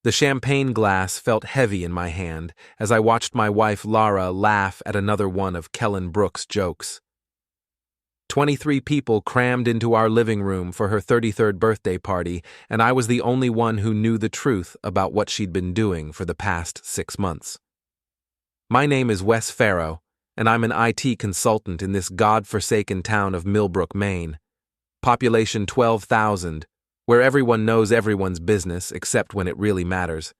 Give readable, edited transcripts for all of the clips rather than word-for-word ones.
The champagne glass felt heavy in my hand as I watched my wife Lara laugh at another one of Kellen Brooks' jokes. 23 people crammed into our living room for her 33rd birthday party, and I was the only one who knew the truth about what she'd been doing for the past 6 months. My name is Wes Farrow, and I'm an IT consultant in this god-forsaken town of Millbrook, Maine. Population 12,000, where everyone knows everyone's business except when it really matters.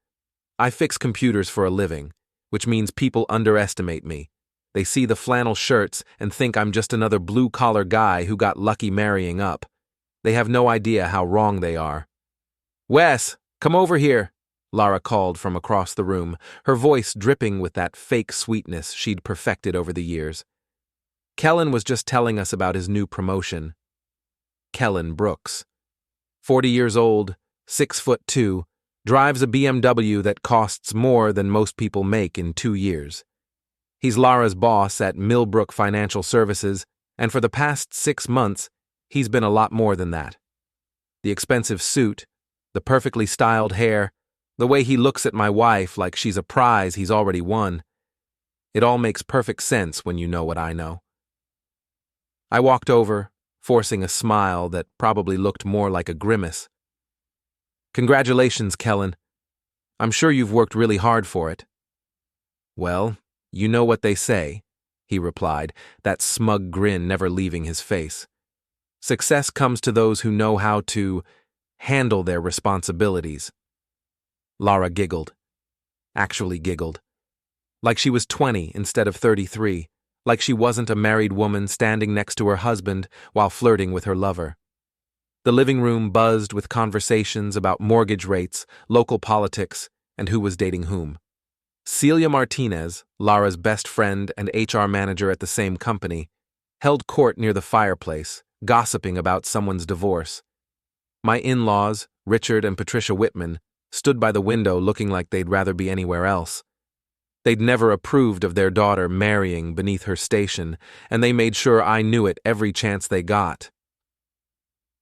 I fix computers for a living, which means people underestimate me. They see the flannel shirts and think I'm just another blue-collar guy who got lucky marrying up. They have no idea how wrong they are. "Wes, come over here," Lara called from across the room, her voice dripping with that fake sweetness she'd perfected over the years. Kellen was just telling us about his new promotion. Kellen Brooks. 40 years old, 6'2", drives a BMW that costs more than most people make in 2 years. He's Lara's boss at Millbrook Financial Services, and for the past 6 months, he's been a lot more than that. The expensive suit, the perfectly styled hair, the way he looks at my wife like she's a prize he's already won. It all makes perfect sense when you know what I know. I walked over, forcing a smile that probably looked more like a grimace. "Congratulations, Kellen. I'm sure you've worked really hard for it." "Well, you know what they say," he replied, that smug grin never leaving his face. "Success comes to those who know how to handle their responsibilities." Lara giggled. Actually giggled. Like she was 20 instead of 33, like she wasn't a married woman standing next to her husband while flirting with her lover. The living room buzzed with conversations about mortgage rates, local politics, and who was dating whom. Celia Martinez, Lara's best friend and HR manager at the same company, held court near the fireplace, gossiping about someone's divorce. My in-laws, Richard and Patricia Whitman, stood by the window looking like they'd rather be anywhere else. They'd never approved of their daughter marrying beneath her station, and they made sure I knew it every chance they got.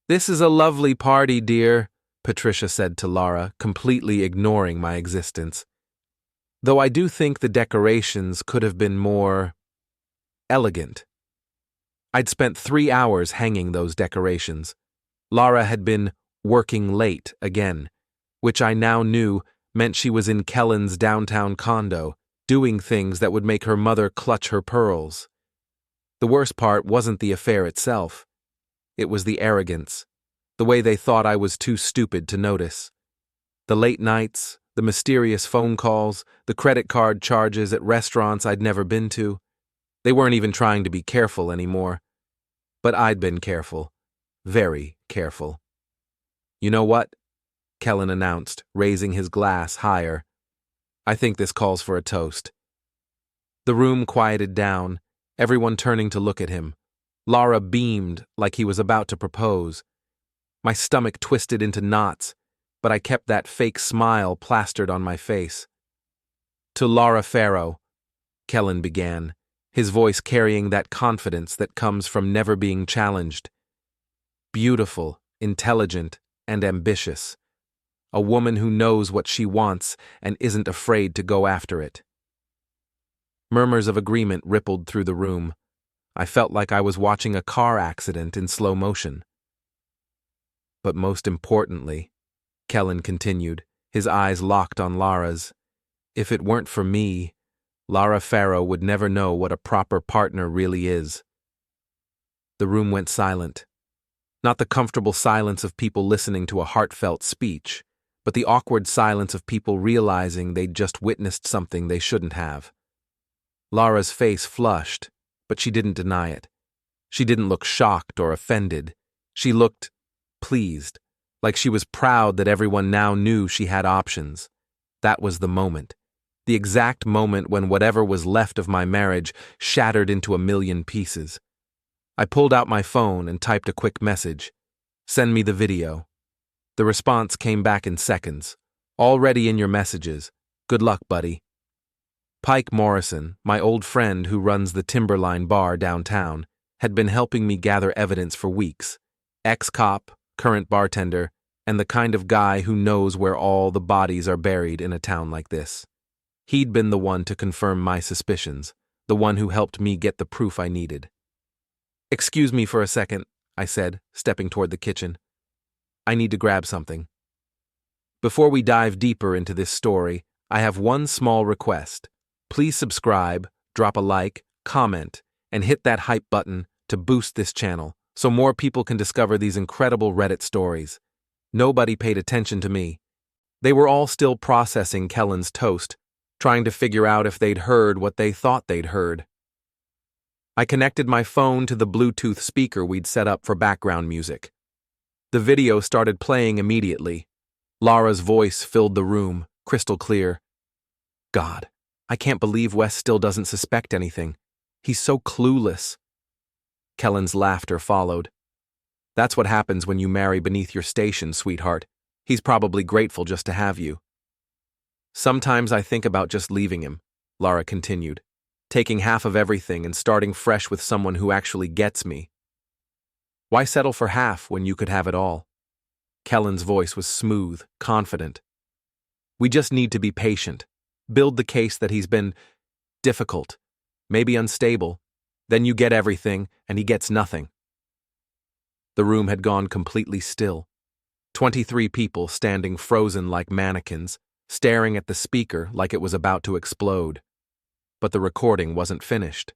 "This is a lovely party, dear," Patricia said to Lara, completely ignoring my existence. Though I do think the decorations could have been more elegant. I'd spent 3 hours hanging those decorations. Lara had been working late again, which I now knew meant she was in Kellen's downtown condo, doing things that would make her mother clutch her pearls. The worst part wasn't the affair itself. It was the arrogance, the way they thought I was too stupid to notice. The late nights, the mysterious phone calls, the credit card charges at restaurants I'd never been to. They weren't even trying to be careful anymore. But I'd been careful. Very careful. "You know what?" Kellen announced, raising his glass higher. "I think this calls for a toast." The room quieted down, everyone turning to look at him. Lara beamed like he was about to propose. My stomach twisted into knots, but I kept that fake smile plastered on my face. "To Lara Farrow," Kellen began, his voice carrying that confidence that comes from never being challenged. Beautiful, intelligent, and ambitious. A woman who knows what she wants and isn't afraid to go after it. Murmurs of agreement rippled through the room. I felt like I was watching a car accident in slow motion. But most importantly, Kellen continued, his eyes locked on Lara's, if it weren't for me, Lara Farrow would never know what a proper partner really is. The room went silent. Not the comfortable silence of people listening to a heartfelt speech, but the awkward silence of people realizing they'd just witnessed something they shouldn't have. Lara's face flushed, but she didn't deny it. She didn't look shocked or offended. She looked pleased, like she was proud that everyone now knew she had options. That was the moment. The exact moment when whatever was left of my marriage shattered into a million pieces. I pulled out my phone and typed a quick message. "Send me the video." The response came back in seconds. "Already in your messages. Good luck, buddy." Pike Morrison, my old friend who runs the Timberline bar downtown, had been helping me gather evidence for weeks. Ex-cop, current bartender, and the kind of guy who knows where all the bodies are buried in a town like this. He'd been the one to confirm my suspicions, the one who helped me get the proof I needed. "Excuse me for a second," I said, stepping toward the kitchen. "I need to grab something." Before we dive deeper into this story, I have one small request. Please subscribe, drop a like, comment, and hit that hype button to boost this channel so more people can discover these incredible Reddit stories. Nobody paid attention to me. They were all still processing Kellen's toast, trying to figure out if they'd heard what they thought they'd heard. I connected my phone to the Bluetooth speaker we'd set up for background music. The video started playing immediately. Laura's voice filled the room, crystal clear. God, I can't believe Wes still doesn't suspect anything. He's so clueless. Kellen's laughter followed. That's what happens when you marry beneath your station, sweetheart. He's probably grateful just to have you. Sometimes I think about just leaving him, Laura continued, taking half of everything and starting fresh with someone who actually gets me. Why settle for half when you could have it all? Kellen's voice was smooth, confident. We just need to be patient, build the case that he's been difficult, maybe unstable. Then you get everything, and he gets nothing. The room had gone completely still. 23 people standing frozen like mannequins, staring at the speaker like it was about to explode. But the recording wasn't finished.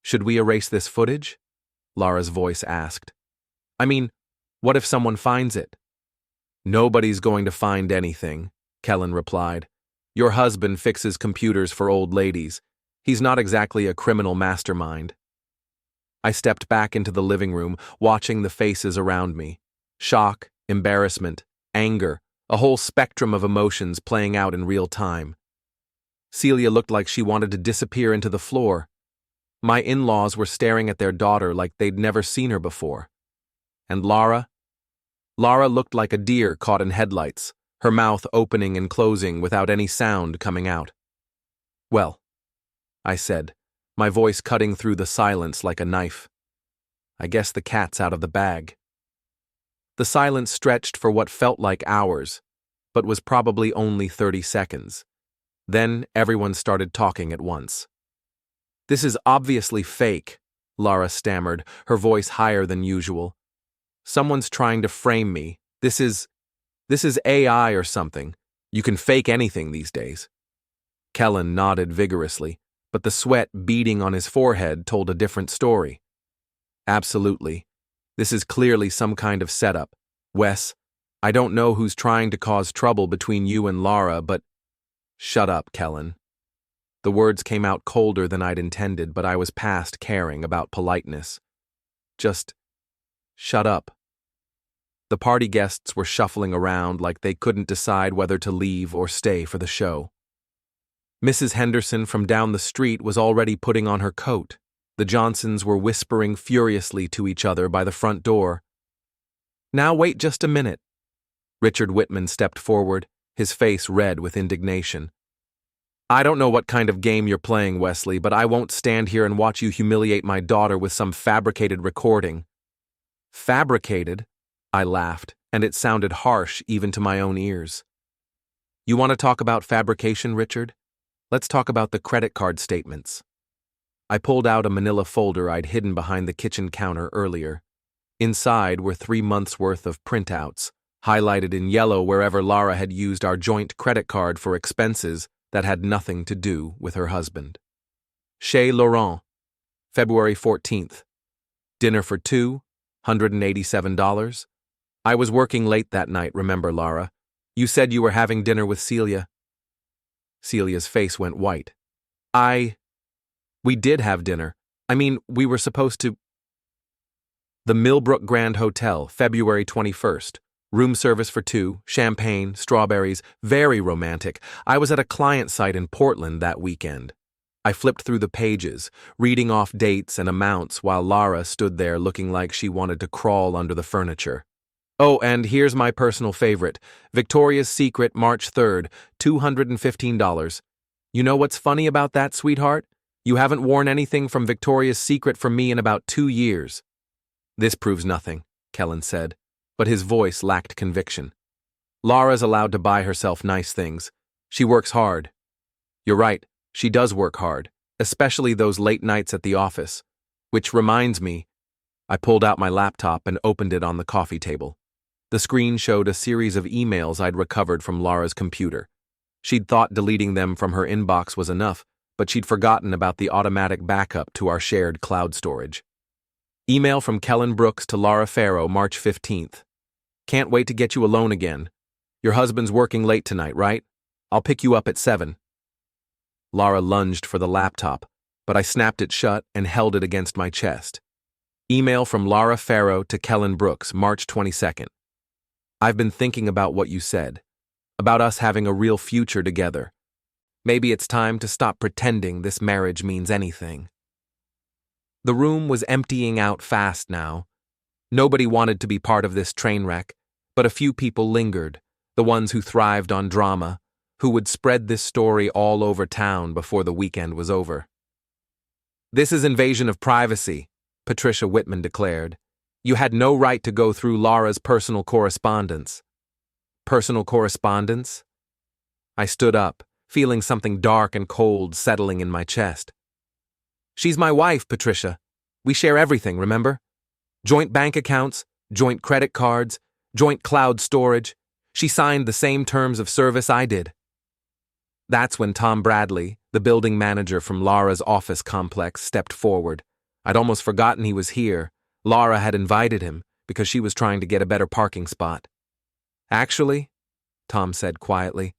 Should we erase this footage? Laura's voice asked. I mean, what if someone finds it? Nobody's going to find anything, Kellen replied. Your husband fixes computers for old ladies. He's not exactly a criminal mastermind. I stepped back into the living room, watching the faces around me. Shock, embarrassment, anger, a whole spectrum of emotions playing out in real time. Celia looked like she wanted to disappear into the floor. My in-laws were staring at their daughter like they'd never seen her before. And Laura? Laura looked like a deer caught in headlights, her mouth opening and closing without any sound coming out. Well, I said, my voice cutting through the silence like a knife. I guess the cat's out of the bag. The silence stretched for what felt like hours, but was probably only 30 seconds. Then everyone started talking at once. This is obviously fake, Laura stammered, her voice higher than usual. Someone's trying to frame me. This is AI or something. You can fake anything these days. Kellen nodded vigorously, but the sweat beading on his forehead told a different story. Absolutely. This is clearly some kind of setup. Wes, I don't know who's trying to cause trouble between you and Laura, but... Shut up, Kellen. The words came out colder than I'd intended, but I was past caring about politeness. Just... shut up. The party guests were shuffling around like they couldn't decide whether to leave or stay for the show. Mrs. Henderson from down the street was already putting on her coat. The Johnsons were whispering furiously to each other by the front door. Now wait just a minute. Richard Whitman stepped forward, his face red with indignation. I don't know what kind of game you're playing, Wesley, but I won't stand here and watch you humiliate my daughter with some fabricated recording. Fabricated? I laughed, and it sounded harsh even to my own ears. You want to talk about fabrication, Richard? Let's talk about the credit card statements. I pulled out a manila folder I'd hidden behind the kitchen counter earlier. Inside were 3 months' worth of printouts, highlighted in yellow wherever Laura had used our joint credit card for expenses that had nothing to do with her husband. Chez Laurent, February 14th. Dinner for two, $187. I was working late that night, remember, Laura? You said you were having dinner with Celia. Celia's face went white. We did have dinner. I mean, we were supposed to... The Millbrook Grand Hotel, February 21st. Room service for two, champagne, strawberries, very romantic. I was at a client site in Portland that weekend. I flipped through the pages, reading off dates and amounts while Laura stood there looking like she wanted to crawl under the furniture. Oh, and here's my personal favorite. Victoria's Secret, March 3rd, $215. You know what's funny about that, sweetheart? You haven't worn anything from Victoria's Secret from me in about 2 years. This proves nothing, Kellen said. but his voice lacked conviction. Laura's allowed to buy herself nice things. She works hard. You're right, she does work hard, especially those late nights at the office. Which reminds me, I pulled out my laptop and opened it on the coffee table. The screen showed a series of emails I'd recovered from Laura's computer. She'd thought deleting them from her inbox was enough, but she'd forgotten about the automatic backup to our shared cloud storage. Email from Kellen Brooks to Laura Farrow, March 15th. Can't wait to get you alone again. Your husband's working late tonight, right? I'll pick you up at 7. Laura lunged for the laptop, but I snapped it shut and held it against my chest. Email from Laura Farrow to Kellen Brooks, March 22nd. I've been thinking about what you said, about us having a real future together. Maybe it's time to stop pretending this marriage means anything. The room was emptying out fast now. Nobody wanted to be part of this train wreck, but a few people lingered, the ones who thrived on drama, who would spread this story all over town before the weekend was over. This is invasion of privacy, Patricia Whitman declared. You had no right to go through Laura's personal correspondence. Personal correspondence? I stood up, feeling something dark and cold settling in my chest. She's my wife, Patricia. We share everything, remember? Joint bank accounts, joint credit cards, joint cloud storage. She signed the same terms of service I did. That's when Tom Bradley, the building manager from Laura's office complex, stepped forward. I'd almost forgotten he was here. Laura had invited him because she was trying to get a better parking spot. Actually, Tom said quietly,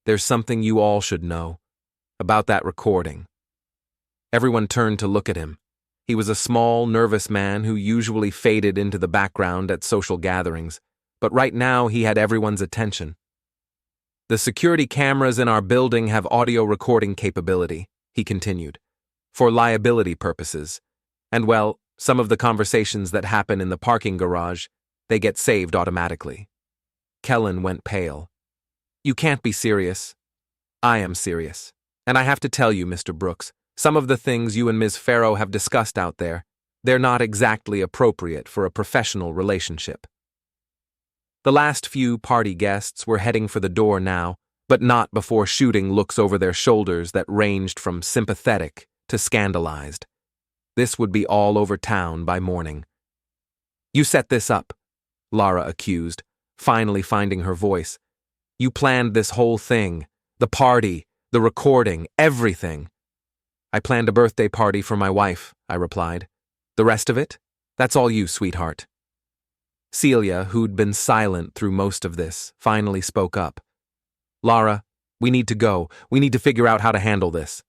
there's something you all should know about that recording. Everyone turned to look at him. He was a small, nervous man who usually faded into the background at social gatherings, but right now he had everyone's attention. The security cameras in our building have audio recording capability, he continued, for liability purposes. And well, some of the conversations that happen in the parking garage, they get saved automatically. Kellen went pale. You can't be serious. I am serious. And I have to tell you, Mr. Brooks, some of the things you and Ms. Farrow have discussed out there, they're not exactly appropriate for a professional relationship. The last few party guests were heading for the door now, but not before shooting looks over their shoulders that ranged from sympathetic to scandalized. This would be all over town by morning. You set this up, Laura accused, finally finding her voice. You planned this whole thing, the party, the recording, everything. I planned a birthday party for my wife, I replied. The rest of it? That's all you, sweetheart. Celia, who'd been silent through most of this, finally spoke up. Laura, we need to go. We need to figure out how to handle this.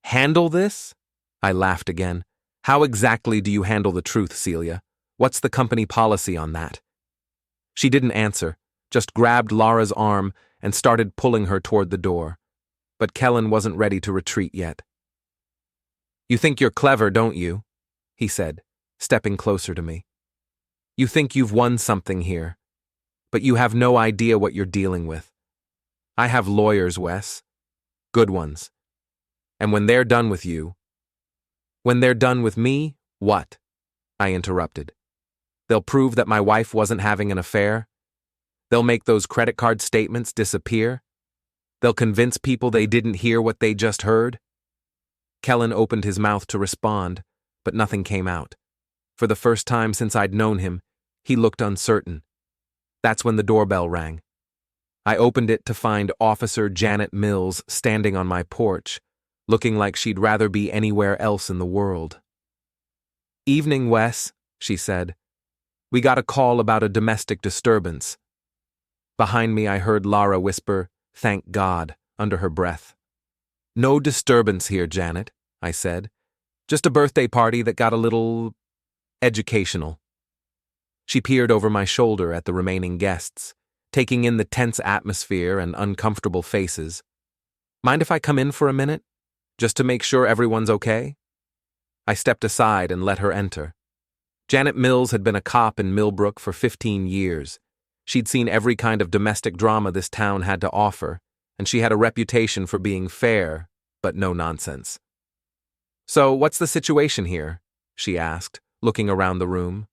Handle this? I laughed again. How exactly do you handle the truth, Celia? What's the company policy on that? She didn't answer, just grabbed Laura's arm and started pulling her toward the door. But Kellen wasn't ready to retreat yet. You think you're clever, don't you? He said, stepping closer to me. You think you've won something here, but you have no idea what you're dealing with. I have lawyers, Wes. Good ones. And when they're done with you... When they're done with me, what? I interrupted. They'll prove that my wife wasn't having an affair. They'll make those credit card statements disappear. They'll convince people they didn't hear what they just heard. Kellen opened his mouth to respond, but nothing came out. For the first time since I'd known him, he looked uncertain. That's when the doorbell rang. I opened it to find Officer Janet Mills standing on my porch, looking like she'd rather be anywhere else in the world. Evening, Wes, she said. We got a call about a domestic disturbance. Behind me I heard Laura whisper, "Thank God," under her breath. No disturbance here, Janet, I said. Just a birthday party that got a little... educational. She peered over my shoulder at the remaining guests, taking in the tense atmosphere and uncomfortable faces. Mind if I come in for a minute? Just to make sure everyone's okay? I stepped aside and let her enter. Janet Mills had been a cop in Millbrook for 15 years. She'd seen every kind of domestic drama this town had to offer, and she had a reputation for being fair, but no nonsense. So, what's the situation here? She asked, looking around the room.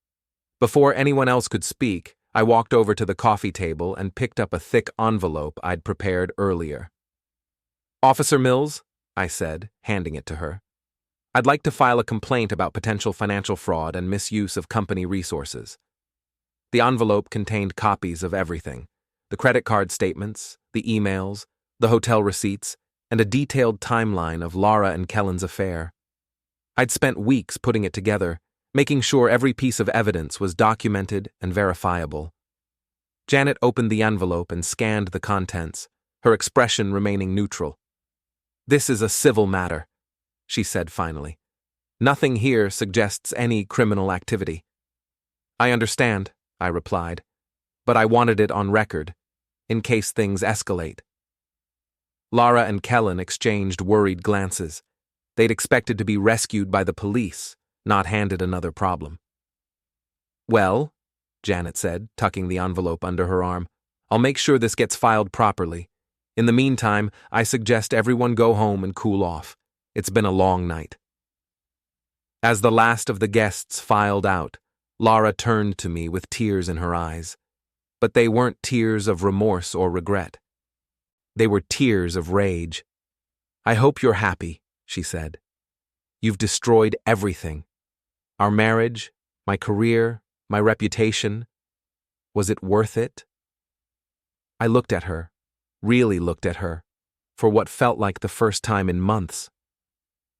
Before anyone else could speak, I walked over to the coffee table and picked up a thick envelope I'd prepared earlier. "Officer Mills," I said, handing it to her. "I'd like to file a complaint about potential financial fraud and misuse of company resources." The envelope contained copies of everything: the credit card statements, the emails, the hotel receipts, and a detailed timeline of Laura and Kellen's affair. I'd spent weeks putting it together, making sure every piece of evidence was documented and verifiable. Janet opened the envelope and scanned the contents, her expression remaining neutral. "This is a civil matter," she said finally. "Nothing here suggests any criminal activity." "I understand," I replied, "but I wanted it on record, in case things escalate." Laura and Kellen exchanged worried glances. They'd expected to be rescued by the police, not handed another problem. "Well," Janet said, tucking the envelope under her arm, "I'll make sure this gets filed properly. In the meantime, I suggest everyone go home and cool off. It's been a long night." As the last of the guests filed out, Laura turned to me with tears in her eyes. But they weren't tears of remorse or regret. They were tears of rage. "I hope you're happy," she said. "You've destroyed everything. Our marriage, my career, my reputation. Was it worth it?" I looked at her, really looked at her, for what felt like the first time in months.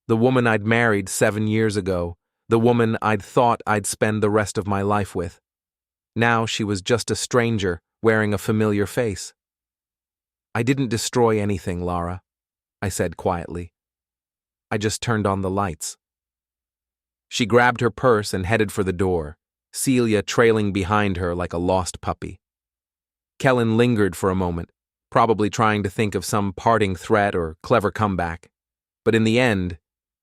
The woman I'd married 7 years ago, the woman I'd thought I'd spend the rest of my life with. Now she was just a stranger wearing a familiar face. "I didn't destroy anything, Laura," I said quietly. "I just turned on the lights." She grabbed her purse and headed for the door, Celia trailing behind her like a lost puppy. Kellen lingered for a moment, probably trying to think of some parting threat or clever comeback, but in the end,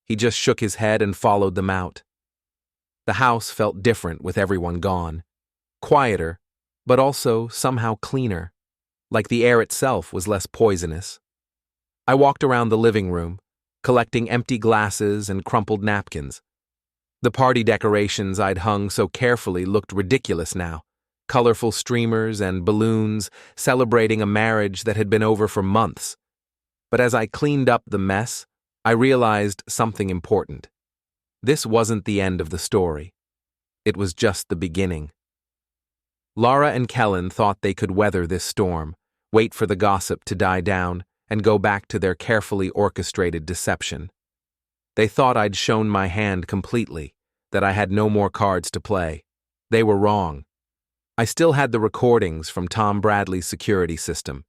he just shook his head and followed them out. The house felt different with everyone gone. Quieter, but also somehow cleaner, like the air itself was less poisonous. I walked around the living room, collecting empty glasses and crumpled napkins. The party decorations I'd hung so carefully looked ridiculous now, colorful streamers and balloons celebrating a marriage that had been over for months. But as I cleaned up the mess, I realized something important. This wasn't the end of the story. It was just the beginning. Laura and Kellen thought they could weather this storm, wait for the gossip to die down, and go back to their carefully orchestrated deception. They thought I'd shown my hand completely, that I had no more cards to play. They were wrong. I still had the recordings from Tom Bradley's security system.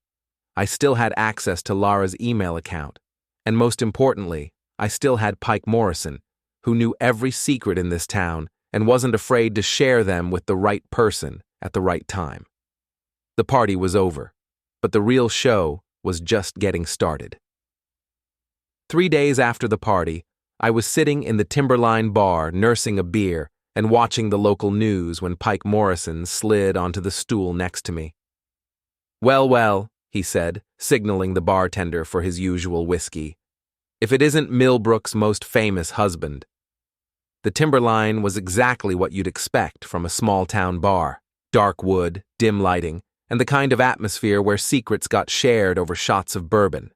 I still had access to Laura's email account. And most importantly, I still had Pike Morrison, who knew every secret in this town and wasn't afraid to share them with the right person at the right time. The party was over, but the real show was just getting started. 3 days after the party, I was sitting in the Timberline bar nursing a beer and watching the local news when Pike Morrison slid onto the stool next to me. "Well, well," he said, signaling the bartender for his usual whiskey. "If it isn't Millbrook's most famous husband." The Timberline was exactly what you'd expect from a small-town bar: dark wood, dim lighting, and the kind of atmosphere where secrets got shared over shots of bourbon.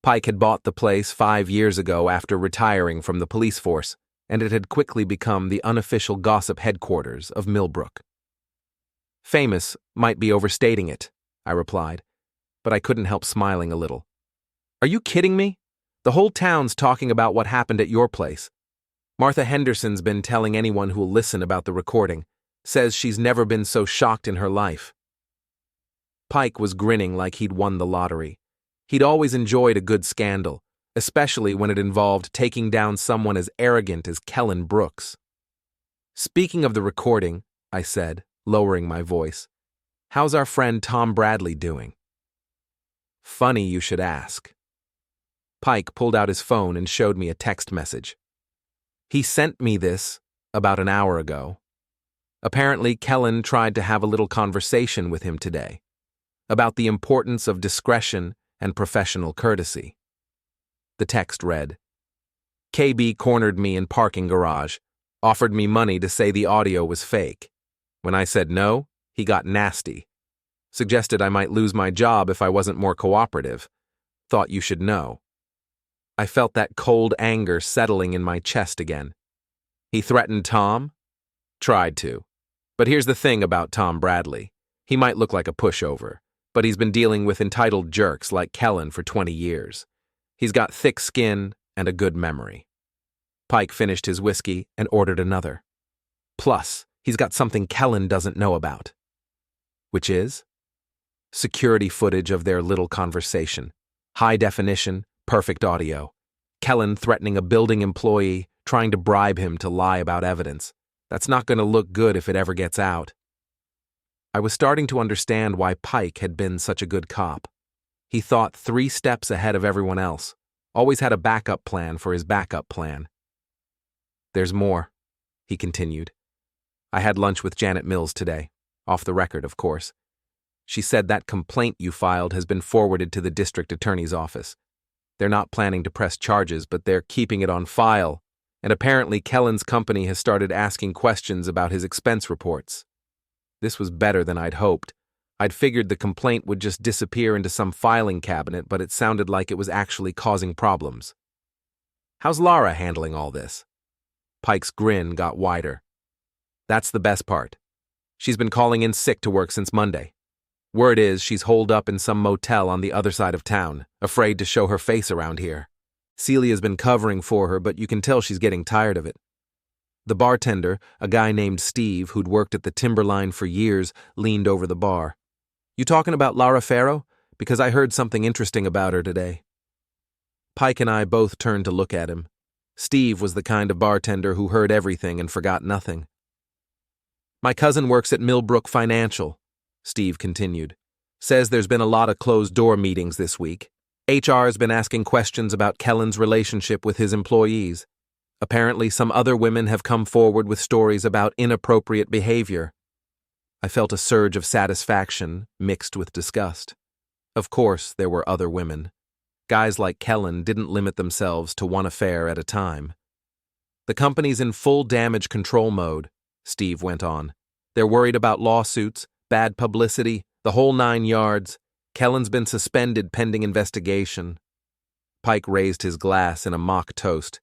Pike had bought the place 5 years ago after retiring from the police force, and it had quickly become the unofficial gossip headquarters of Millbrook. "Famous might be overstating it," I replied, but I couldn't help smiling a little. "Are you kidding me? The whole town's talking about what happened at your place. Martha Henderson's been telling anyone who'll listen about the recording, says she's never been so shocked in her life." Pike was grinning like he'd won the lottery. He'd always enjoyed a good scandal, especially when it involved taking down someone as arrogant as Kellen Brooks. "Speaking of the recording," I said, lowering my voice, "how's our friend Tom Bradley doing?" "Funny you should ask." Pike pulled out his phone and showed me a text message. He sent me this about an hour ago. Apparently, Kellen tried to have a little conversation with him today about the importance of discretion and professional courtesy. The text read, "KB cornered me in parking garage, offered me money to say the audio was fake. When I said no, He got nasty. Suggested I might lose my job if I wasn't more cooperative. Thought you should know. I felt that cold anger settling in my chest again. He threatened Tom? Tried to. But here's the thing about Tom Bradley. He might look like a pushover, but he's been dealing with entitled jerks like Kellen for 20 years. He's got thick skin and a good memory. Pike finished his whiskey and ordered another. Plus, he's got something Kellen doesn't know about. Which is? Security footage of their little conversation. High definition, perfect audio. Kellen threatening a building employee, trying to bribe him to lie about evidence. That's not going to look good if it ever gets out. I was starting to understand why Pike had been such a good cop. He thought 3 steps ahead of everyone else, always had a backup plan for his backup plan. There's more, he continued. I had lunch with Janet Mills today, off the record, of course. She said that complaint you filed has been forwarded to the district attorney's office. They're not planning to press charges, but they're keeping it on file, and apparently Kellen's company has started asking questions about his expense reports. This was better than I'd hoped. I'd figured the complaint would just disappear into some filing cabinet, but it sounded like it was actually causing problems. How's Lara handling all this? Pike's grin got wider. That's the best part. She's been calling in sick to work since Monday. Word is she's holed up in some motel on the other side of town, afraid to show her face around here. Celia's been covering for her, but you can tell she's getting tired of it. The bartender, a guy named Steve who'd worked at the Timberline for years, leaned over the bar. You talking about Lara Farrow? Because I heard something interesting about her today. Pike and I both turned to look at him. Steve was the kind of bartender who heard everything and forgot nothing. My cousin works at Millbrook Financial, Steve continued. Says there's been a lot of closed-door meetings this week. HR has been asking questions about Kellen's relationship with his employees. Apparently, some other women have come forward with stories about inappropriate behavior. I felt a surge of satisfaction mixed with disgust. Of course, there were other women. Guys like Kellen didn't limit themselves to one affair at a time. The company's in full damage control mode, Steve went on. They're worried about lawsuits, bad publicity, the whole 9 yards. Kellen's been suspended pending investigation. Pike raised his glass in a mock toast.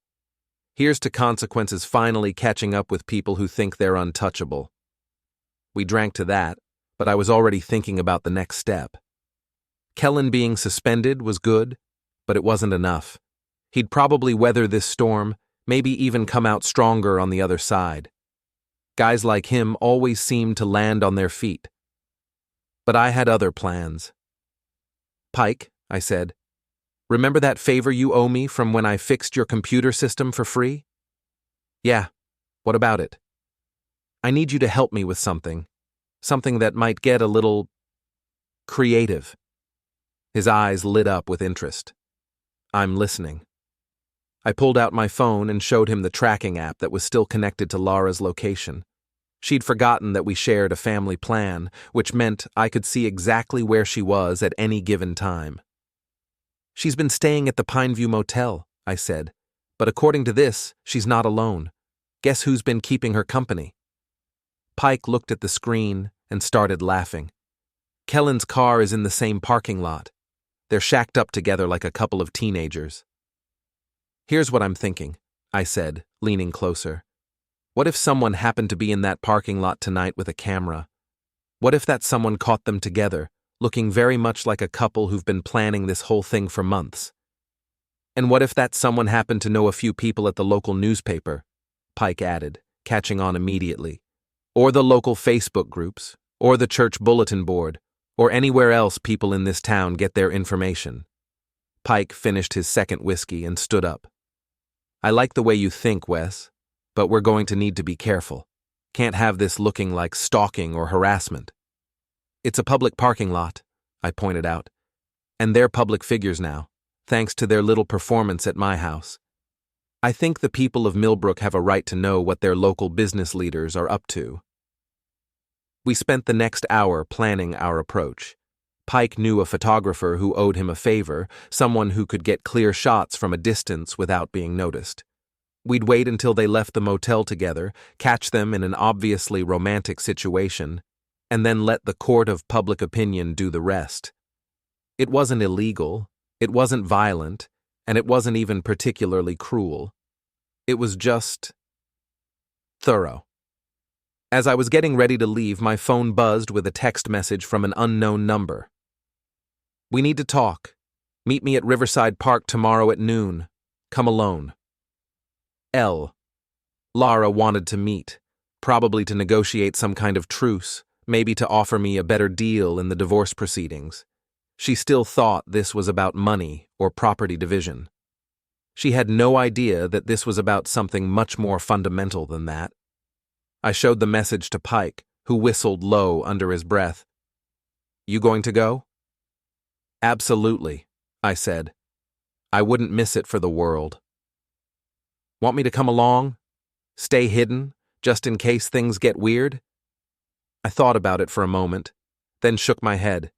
Here's to consequences finally catching up with people who think they're untouchable. We drank to that, but I was already thinking about the next step. Kellen being suspended was good, but it wasn't enough. He'd probably weather this storm, maybe even come out stronger on the other side. Guys like him always seemed to land on their feet. But I had other plans. Pike, I said, remember that favor you owe me from when I fixed your computer system for free? Yeah, what about it? I need you to help me with something that might get a little creative. His eyes lit up with interest. I'm listening. I pulled out my phone and showed him the tracking app that was still connected to Lara's location. She'd forgotten that we shared a family plan, which meant I could see exactly where she was at any given time. She's been staying at the Pineview Motel, I said, but according to this, she's not alone. Guess who's been keeping her company? Pike looked at the screen and started laughing. Kellen's car is in the same parking lot. They're shacked up together like a couple of teenagers. Here's what I'm thinking, I said, leaning closer. What if someone happened to be in that parking lot tonight with a camera? What if that someone caught them together, looking very much like a couple who've been planning this whole thing for months? And what if that someone happened to know a few people at the local newspaper? Pike added, catching on immediately. Or the local Facebook groups, or the church bulletin board, or anywhere else people in this town get their information. Pike finished his second whiskey and stood up. I like the way you think, Wes, but we're going to need to be careful. Can't have this looking like stalking or harassment. It's a public parking lot, I pointed out, and they're public figures now, thanks to their little performance at my house. I think the people of Millbrook have a right to know what their local business leaders are up to. We spent the next hour planning our approach. Pike knew a photographer who owed him a favor, someone who could get clear shots from a distance without being noticed. We'd wait until they left the motel together, catch them in an obviously romantic situation, and then let the court of public opinion do the rest. It wasn't illegal, it wasn't violent, and it wasn't even particularly cruel. It was just thorough. As I was getting ready to leave, my phone buzzed with a text message from an unknown number. "We need to talk. Meet me at Riverside Park tomorrow at noon. Come alone." L. Lara wanted to meet, probably to negotiate some kind of truce, maybe to offer me a better deal in the divorce proceedings. She still thought this was about money or property division. She had no idea that this was about something much more fundamental than that. I showed the message to Pike, who whistled low under his breath. "You going to go?" "Absolutely," I said. "I wouldn't miss it for the world." "Want me to come along? Stay hidden, just in case things get weird?" I thought about it for a moment, then shook my head.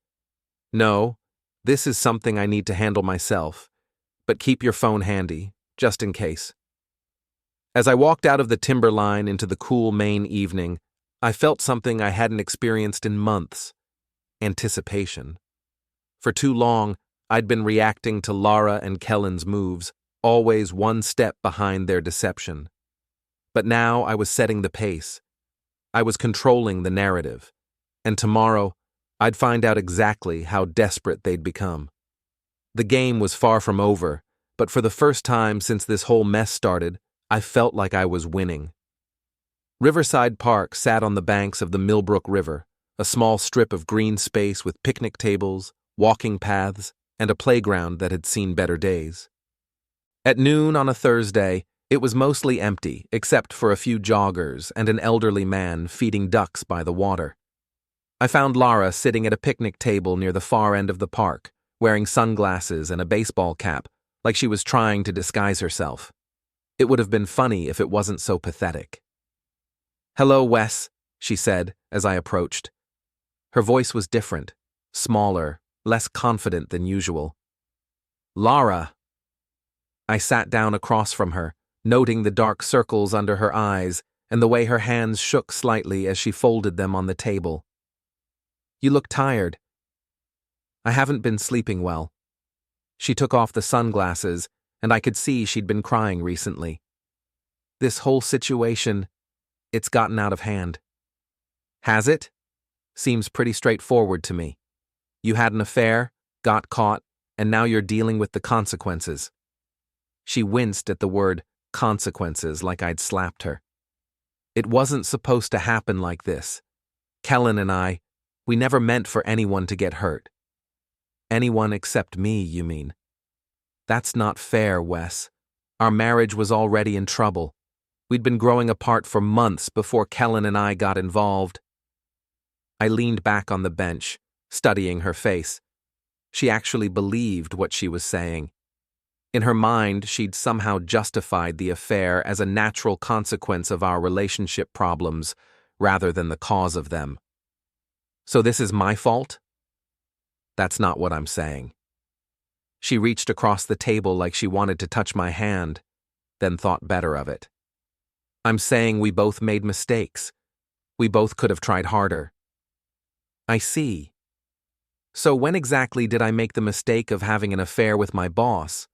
"No, this is something I need to handle myself, but keep your phone handy, just in case." As I walked out of the timberline into the cool Maine evening, I felt something I hadn't experienced in months: anticipation. For too long, I'd been reacting to Lara and Kellen's moves, always one step behind their deception. But now I was setting the pace. I was controlling the narrative, and tomorrow I'd find out exactly how desperate they'd become. The game was far from over, but for the first time since this whole mess started, I felt like I was winning. Riverside Park sat on the banks of the Millbrook River, a small strip of green space with picnic tables, walking paths, and a playground that had seen better days. At noon on a Thursday, it was mostly empty except for a few joggers and an elderly man feeding ducks by the water. I found Lara sitting at a picnic table near the far end of the park, wearing sunglasses and a baseball cap, like she was trying to disguise herself. It would have been funny if it wasn't so pathetic. "Hello, Wes," she said as I approached. Her voice was different, smaller, less confident than usual. "Lara." I sat down across from her, noting the dark circles under her eyes and the way her hands shook slightly as she folded them on the table. "You look tired." "I haven't been sleeping well." She took off the sunglasses, and I could see she'd been crying recently. "This whole situation, it's gotten out of hand." "Has it?" "Seems pretty straightforward to me. You had an affair, got caught, and now you're dealing with the consequences." She winced at the word consequences like I'd slapped her. "It wasn't supposed to happen like this. Kellen and we never meant for anyone to get hurt." "Anyone except me, you mean?" "That's not fair, Wes. Our marriage was already in trouble. We'd been growing apart for months before Kellen and I got involved." I leaned back on the bench, studying her face. She actually believed what she was saying. In her mind, she'd somehow justified the affair as a natural consequence of our relationship problems, rather than the cause of them. "So this is my fault?" "That's not what I'm saying." She reached across the table like she wanted to touch my hand, then thought better of it. "I'm saying we both made mistakes. We both could have tried harder." "I see. So when exactly did I make the mistake of having an affair with my boss?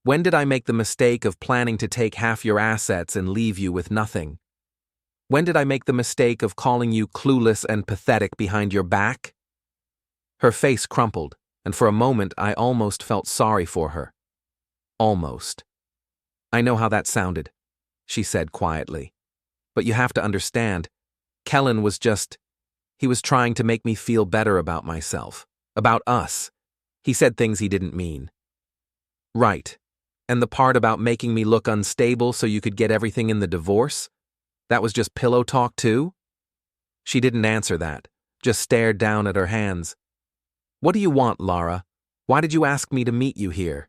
When did I make the mistake of planning to take half your assets and leave you with nothing? When did I make the mistake of calling you clueless and pathetic behind your back?" Her face crumpled, and for a moment I almost felt sorry for her. Almost. "I know how that sounded," she said quietly. "But you have to understand, Kellen was he was trying to make me feel better about myself, about us. He said things he didn't mean." "Right. And the part about making me look unstable so you could get everything in the divorce? That was just pillow talk too?" She didn't answer that, just stared down at her hands. "What do you want, Lara? Why did you ask me to meet you here?"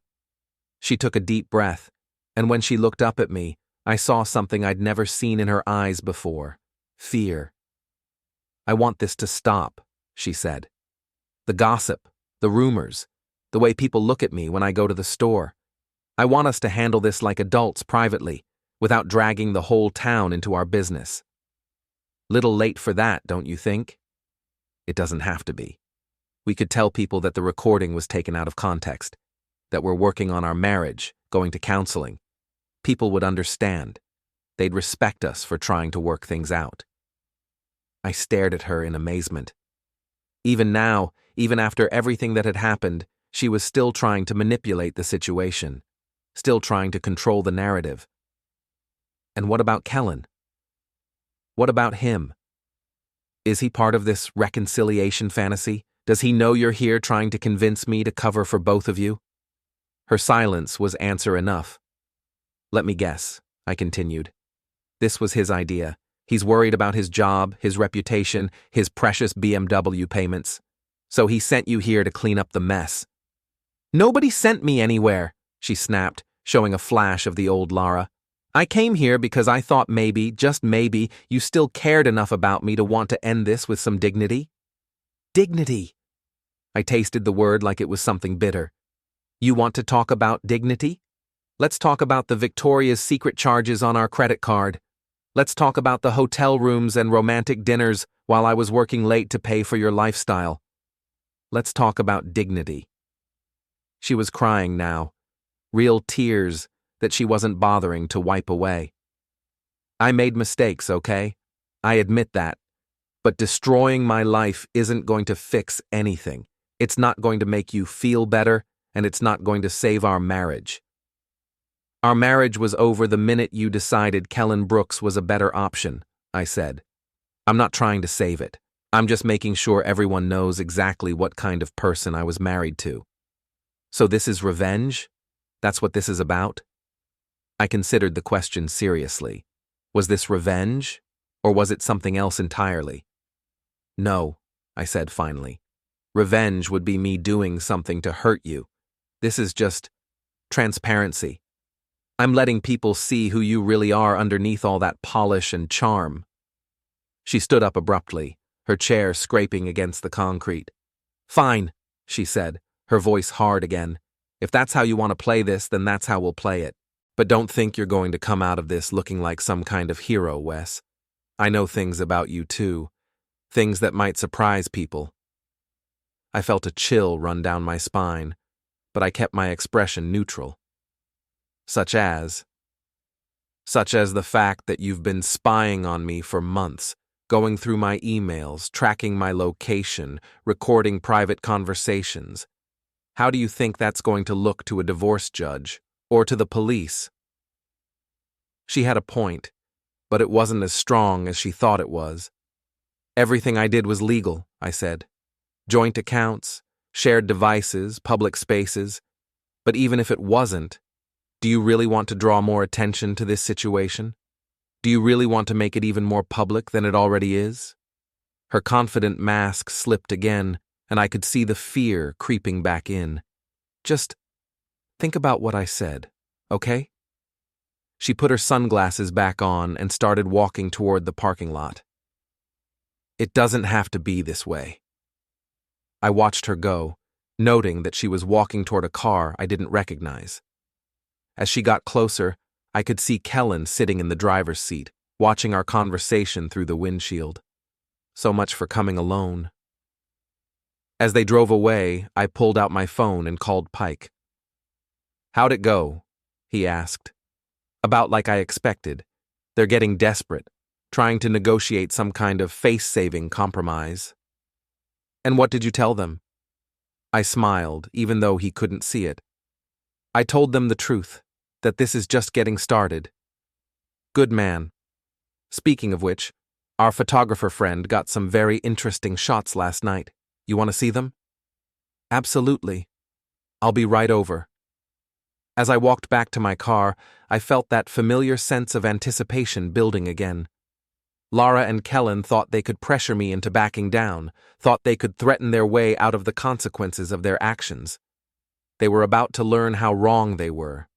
She took a deep breath, and when she looked up at me, I saw something I'd never seen in her eyes before: fear. "I want this to stop," she said. "The gossip, the rumors, the way people look at me when I go to the store. I want us to handle this like adults privately, without dragging the whole town into our business." "Little late for that, don't you think?" It doesn't have to be. We could tell people that the recording was taken out of context, that we're working on our marriage, going to counseling. People would understand. They'd respect us for trying to work things out. I stared at her in amazement. Even now, even after everything that had happened, she was still trying to manipulate the situation, still trying to control the narrative. And what about Kellen? What about him? Is he part of this reconciliation fantasy? Does he know you're here trying to convince me to cover for both of you? Her silence was answer enough. Let me guess, I continued. This was his idea. He's worried about his job, his reputation, his precious BMW payments. So he sent you here to clean up the mess. Nobody sent me anywhere, she snapped, showing a flash of the old Lara. I came here because I thought maybe, just maybe, you still cared enough about me to want to end this with some dignity. Dignity. I tasted the word like it was something bitter. You want to talk about dignity? Let's talk about the Victoria's Secret charges on our credit card. Let's talk about the hotel rooms and romantic dinners while I was working late to pay for your lifestyle. Let's talk about dignity. She was crying now, real tears that she wasn't bothering to wipe away. I made mistakes, okay? I admit that. But destroying my life isn't going to fix anything. It's not going to make you feel better, and it's not going to save our marriage. Our marriage was over the minute you decided Kellen Brooks was a better option, I said. I'm not trying to save it. I'm just making sure everyone knows exactly what kind of person I was married to. So this is revenge? That's what this is about? I considered the question seriously. Was this revenge, or was it something else entirely? No, I said finally. Revenge would be me doing something to hurt you. This is just transparency. I'm letting people see who you really are underneath all that polish and charm. She stood up abruptly, her chair scraping against the concrete. Fine, she said, her voice hard again. If that's how you want to play this, then that's how we'll play it. But don't think you're going to come out of this looking like some kind of hero, Wes. I know things about you too, things that might surprise people. I felt a chill run down my spine, but I kept my expression neutral. Such as the fact that you've been spying on me for months, going through my emails, tracking my location, recording private conversations. How do you think that's going to look to a divorce judge, or to the police? She had a point, but it wasn't as strong as she thought it was. Everything I did was legal, I said. Joint accounts, shared devices, public spaces. But even if it wasn't, do you really want to draw more attention to this situation? Do you really want to make it even more public than it already is? Her confident mask slipped again, and I could see the fear creeping back in. Just think about what I said, okay? She put her sunglasses back on and started walking toward the parking lot. It doesn't have to be this way. I watched her go, noting that she was walking toward a car I didn't recognize. As she got closer, I could see Kellen sitting in the driver's seat, watching our conversation through the windshield. So much for coming alone. As they drove away, I pulled out my phone and called Pike. How'd it go? He asked. About like I expected. They're getting desperate, trying to negotiate some kind of face-saving compromise. And what did you tell them? I smiled, even though he couldn't see it. I told them the truth, that this is just getting started. Good man. Speaking of which, our photographer friend got some very interesting shots last night. You want to see them? Absolutely. I'll be right over. As I walked back to my car, I felt that familiar sense of anticipation building again. Lara and Kellen thought they could pressure me into backing down, thought they could threaten their way out of the consequences of their actions. They were about to learn how wrong they were.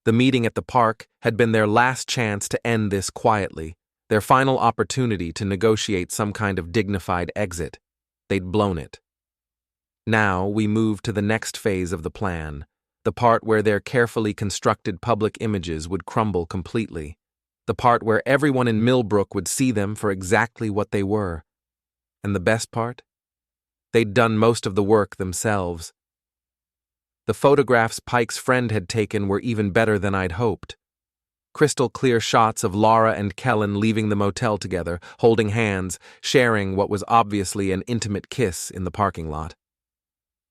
The meeting at the park had been their last chance to end this quietly, their final opportunity to negotiate some kind of dignified exit. They'd blown it. Now we moved to the next phase of the plan, the part where their carefully constructed public images would crumble completely, the part where everyone in Millbrook would see them for exactly what they were. And the best part? They'd done most of the work themselves. The photographs Pike's friend had taken were even better than I'd hoped. Crystal clear shots of Laura and Kellen leaving the motel together, holding hands, sharing what was obviously an intimate kiss in the parking lot.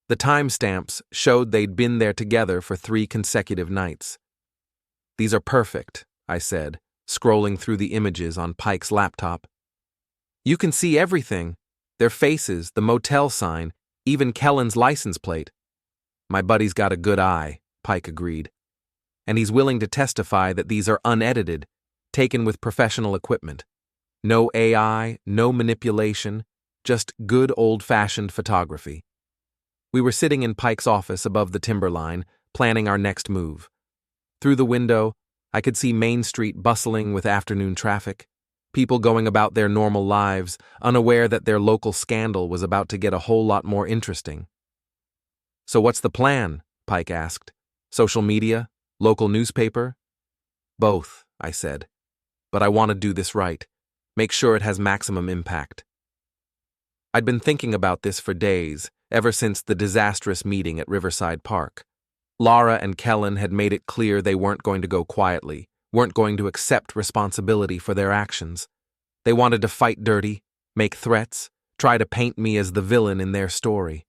The timestamps showed they'd been there together for 3 consecutive nights. "These are perfect," I said, scrolling through the images on Pike's laptop. "You can see everything. Their faces, the motel sign, even Kellen's license plate." "My buddy's got a good eye," Pike agreed. "And he's willing to testify that these are unedited, taken with professional equipment. No AI, no manipulation, just good old-fashioned photography." We were sitting in Pike's office above the timberline, planning our next move. Through the window, I could see Main Street bustling with afternoon traffic, people going about their normal lives, unaware that their local scandal was about to get a whole lot more interesting. "So what's the plan?" Pike asked. "Social media? Local newspaper?" "Both," I said. "But I want to do this right. Make sure it has maximum impact." I'd been thinking about this for days, ever since the disastrous meeting at Riverside Park. Laura and Kellen had made it clear they weren't going to go quietly, weren't going to accept responsibility for their actions. They wanted to fight dirty, make threats, try to paint me as the villain in their story.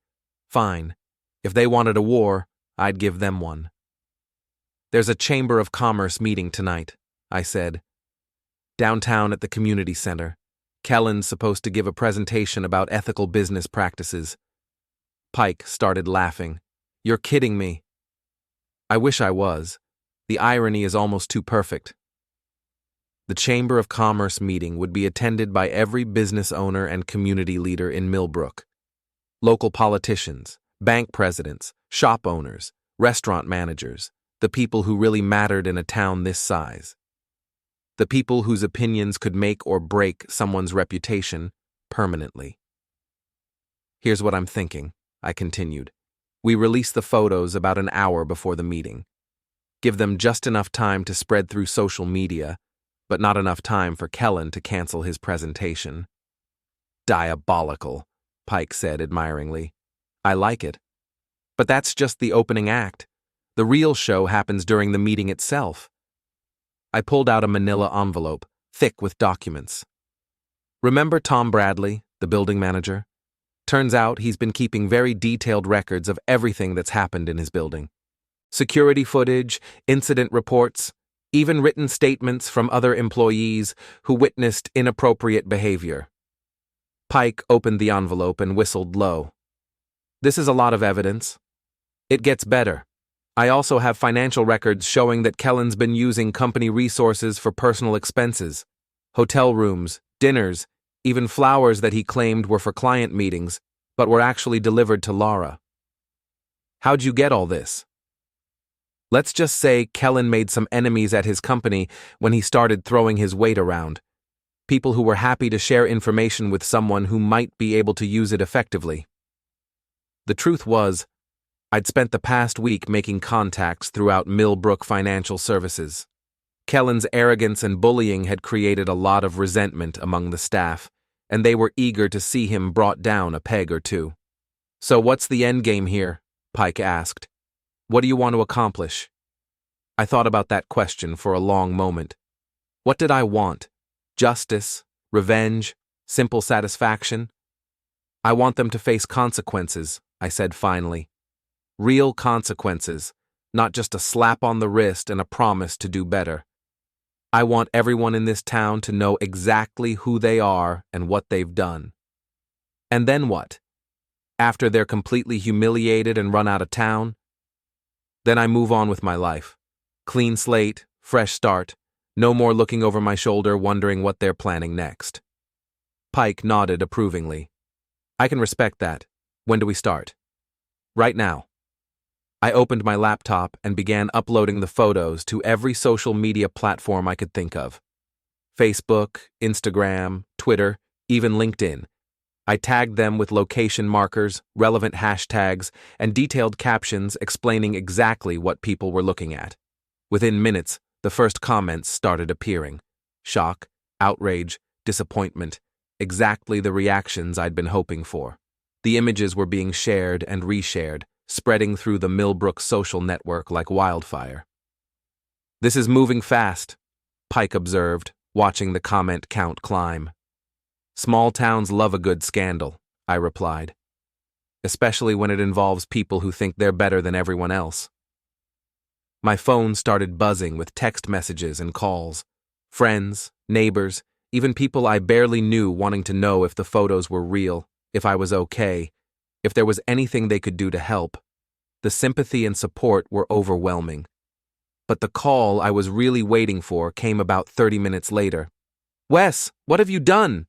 Fine. If they wanted a war, I'd give them one. "There's a Chamber of Commerce meeting tonight," I said. "Downtown at the community center. Kellen's supposed to give a presentation about ethical business practices." Pike started laughing. "You're kidding me." I wish I was. The irony is almost too perfect. The Chamber of Commerce meeting would be attended by every business owner and community leader in Millbrook. Local politicians, bank presidents, shop owners, restaurant managers, the people who really mattered in a town this size. The people whose opinions could make or break someone's reputation permanently. "Here's what I'm thinking," I continued. "We release the photos about an hour before the meeting. Give them just enough time to spread through social media, but not enough time for Kellen to cancel his presentation." "Diabolical," Pike said admiringly. "I like it. But that's just the opening act. The real show happens during the meeting itself." I pulled out a manila envelope, thick with documents. "Remember Tom Bradley, the building manager? Turns out he's been keeping very detailed records of everything that's happened in his building. Security footage, incident reports, even written statements from other employees who witnessed inappropriate behavior." Pike opened the envelope and whistled low. "This is a lot of evidence. It gets better. I also have financial records showing that Kellen's been using company resources for personal expenses. Hotel rooms, dinners, even flowers that he claimed were for client meetings, but were actually delivered to Laura." "How'd you get all this?" "Let's just say Kellen made some enemies at his company when he started throwing his weight around. People who were happy to share information with someone who might be able to use it effectively. The truth was, I'd spent the past week making contacts throughout Millbrook Financial Services. Kellen's arrogance and bullying had created a lot of resentment among the staff, and they were eager to see him brought down a peg or two. "So what's the end game here?" Pike asked. "What do you want to accomplish?" I thought about that question for a long moment. What did I want? Justice? Revenge? Simple satisfaction? "I want them to face consequences," I said finally. "Real consequences, not just a slap on the wrist and a promise to do better. I want everyone in this town to know exactly who they are and what they've done." "And then what? After they're completely humiliated and run out of town?" "Then I move on with my life. Clean slate, fresh start, no more looking over my shoulder wondering what they're planning next." Pike nodded approvingly. "I can respect that. When do we start?" "Right now." I opened my laptop and began uploading the photos to every social media platform I could think of. Facebook, Instagram, Twitter, even LinkedIn. I tagged them with location markers, relevant hashtags, and detailed captions explaining exactly what people were looking at. Within minutes, the first comments started appearing. Shock, outrage, disappointment, Exactly the reactions I'd been hoping for. The images were being shared and reshared, spreading through the Millbrook social network like wildfire. "This is moving fast," Pike observed, watching the comment count climb. "Small towns love a good scandal," I replied. "Especially when it involves people who think they're better than everyone else." My phone started buzzing with text messages and calls. Friends, neighbors, even people I barely knew wanting to know if the photos were real, if I was okay, if there was anything they could do to help. The sympathy and support were overwhelming. But the call I was really waiting for came about 30 minutes later. "Wes, what have you done?"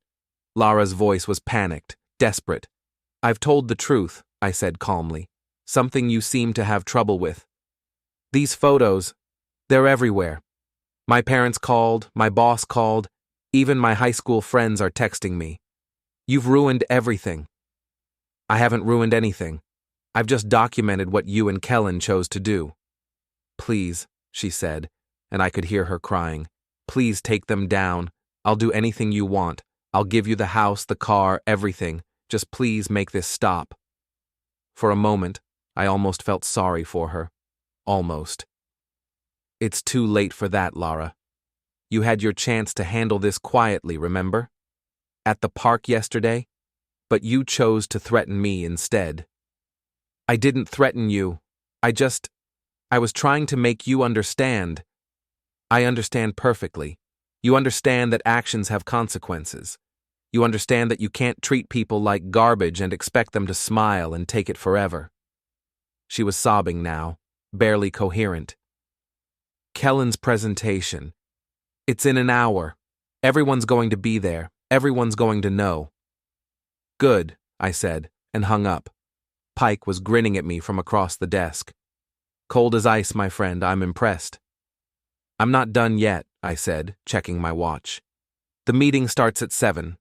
Lara's voice was panicked, desperate. "I've told the truth," I said calmly. "Something you seem to have trouble with. These photos, they're everywhere. My parents called, my boss called, even my high school friends are texting me. You've ruined everything." "I haven't ruined anything. I've just documented what you and Kellen chose to do." "Please," she said, and I could hear her crying. "Please take them down. I'll do anything you want. I'll give you the house, the car, everything. Just please make this stop." For a moment, I almost felt sorry for her. Almost. "It's too late for that, Lara. You had your chance to handle this quietly, remember? At the park yesterday? But you chose to threaten me instead." "I didn't threaten you. I was trying to make you understand." "I understand perfectly. You understand that actions have consequences. You understand that you can't treat people like garbage and expect them to smile and take it forever." She was sobbing now, barely coherent. "Kellen's presentation. It's in an hour. Everyone's going to be there. Everyone's going to know." "Good," I said, and hung up. Pike was grinning at me from across the desk. "Cold as ice, my friend, I'm impressed." "I'm not done yet," I said, checking my watch. "The meeting starts at 7.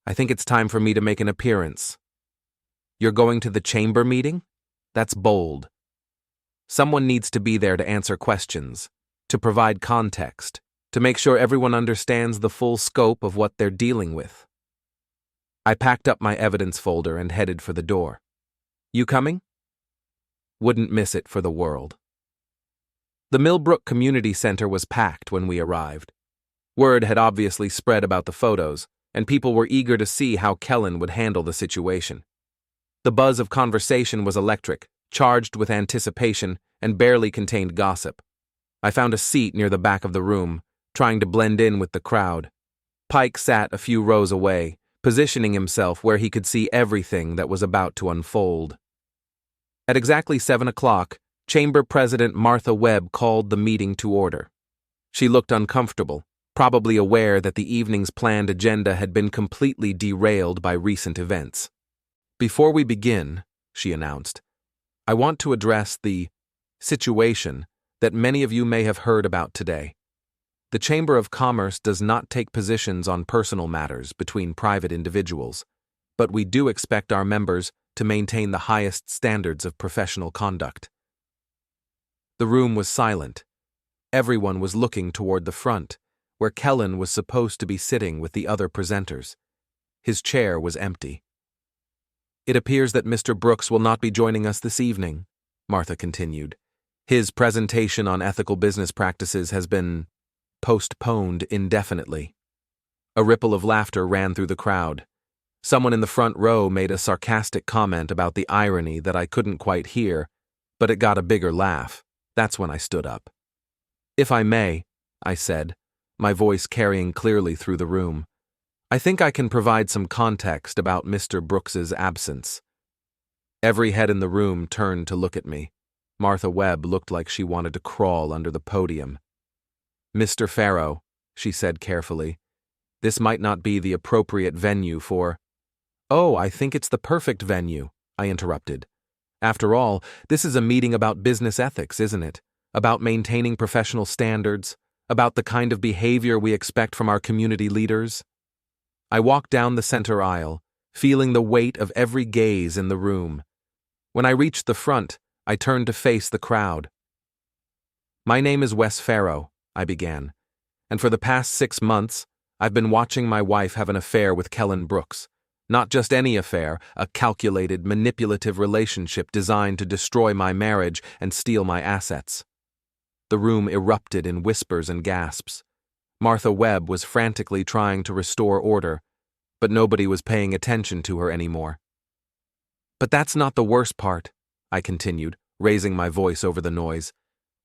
I think it's time for me to make an appearance." "You're going to the chamber meeting? That's bold." "Someone needs to be there to answer questions, to provide context, to make sure everyone understands the full scope of what they're dealing with." I packed up my evidence folder and headed for the door. "You coming?" Wouldn't miss it for the world. The Millbrook Community Center was packed when we arrived. Word had obviously spread about the photos, and people were eager to see how Kellen would handle the situation. The buzz of conversation was electric, charged with anticipation, and barely contained gossip. I found a seat near the back of the room, trying to blend in with the crowd. Pike sat a few rows away, positioning himself where he could see everything that was about to unfold. At exactly 7 o'clock, Chamber President Martha Webb called the meeting to order. She looked uncomfortable, probably aware that the evening's planned agenda had been completely derailed by recent events. "Before we begin," she announced, "I want to address the situation that many of you may have heard about today. The Chamber of Commerce does not take positions on personal matters between private individuals, but we do expect our members to maintain the highest standards of professional conduct." The room was silent. Everyone was looking toward the front, where Kellen was supposed to be sitting with the other presenters. His chair was empty. "It appears that Mr. Brooks will not be joining us this evening," Martha continued. "His presentation on ethical business practices has been postponed indefinitely." A ripple of laughter ran through the crowd. Someone in the front row made a sarcastic comment about the irony that I couldn't quite hear, but it got a bigger laugh. That's when I stood up. "If I may," I said, my voice carrying clearly through the room, "I think I can provide some context about Mr. Brooks's absence." Every head in the room turned to look at me. Martha Webb looked like she wanted to crawl under the podium. "Mr. Farrow," she said carefully, "this might not be the appropriate venue for—" "Oh, I think it's the perfect venue," I interrupted. "After all, this is a meeting about business ethics, isn't it? About maintaining professional standards, about the kind of behavior we expect from our community leaders." I walked down the center aisle, feeling the weight of every gaze in the room. When I reached the front, I turned to face the crowd. "My name is Wes Farrow," I began, "and for the past 6 months, I've been watching my wife have an affair with Kellen Brooks. Not just any affair, a calculated, manipulative relationship designed to destroy my marriage and steal my assets. The room erupted in whispers and gasps. Martha Webb was frantically trying to restore order, but nobody was paying attention to her anymore. But that's not the worst part, I continued, raising my voice over the noise.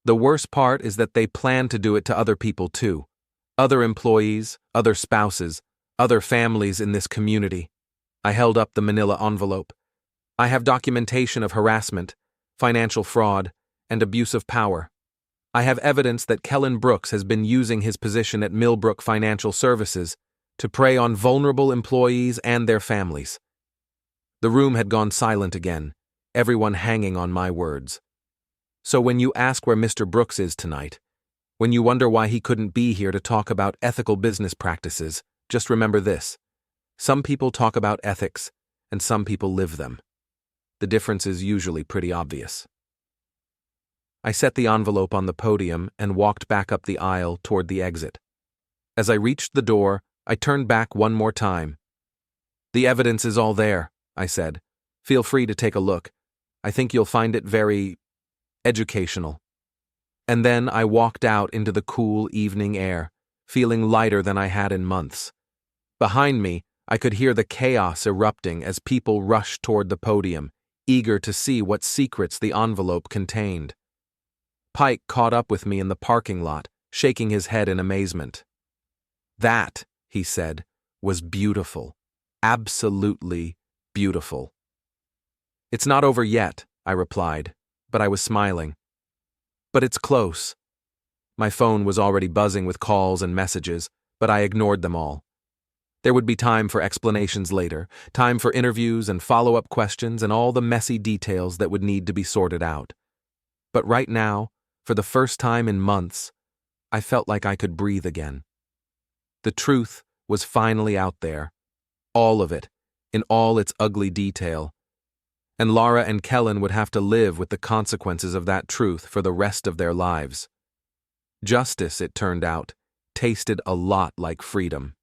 The worst part is that they plan to do it to other people too. Other employees, other spouses, other families in this community. I held up the manila envelope. I have documentation of harassment, financial fraud, and abuse of power. I have evidence that Kellen Brooks has been using his position at Millbrook Financial Services to prey on vulnerable employees and their families. The room had gone silent again, everyone hanging on my words. So when you ask where Mr. Brooks is tonight, when you wonder why he couldn't be here to talk about ethical business practices, just remember this. Some people talk about ethics, and some people live them. The difference is usually pretty obvious. I set the envelope on the podium and walked back up the aisle toward the exit. As I reached the door, I turned back one more time. The evidence is all there, I said. Feel free to take a look. I think you'll find it very educational. And then I walked out into the cool evening air, feeling lighter than I had in months. Behind me, I could hear the chaos erupting as people rushed toward the podium, eager to see what secrets the envelope contained. Pike caught up with me in the parking lot, shaking his head in amazement. That, he said, was beautiful. Absolutely beautiful. It's not over yet, I replied, but I was smiling. But it's close. My phone was already buzzing with calls and messages, but I ignored them all. There would be time for explanations later, time for interviews and follow-up questions and all the messy details that would need to be sorted out. But right now, for the first time in months, I felt like I could breathe again. The truth was finally out there, all of it, in all its ugly detail. And Laura and Kellen would have to live with the consequences of that truth for the rest of their lives. Justice, it turned out, tasted a lot like freedom.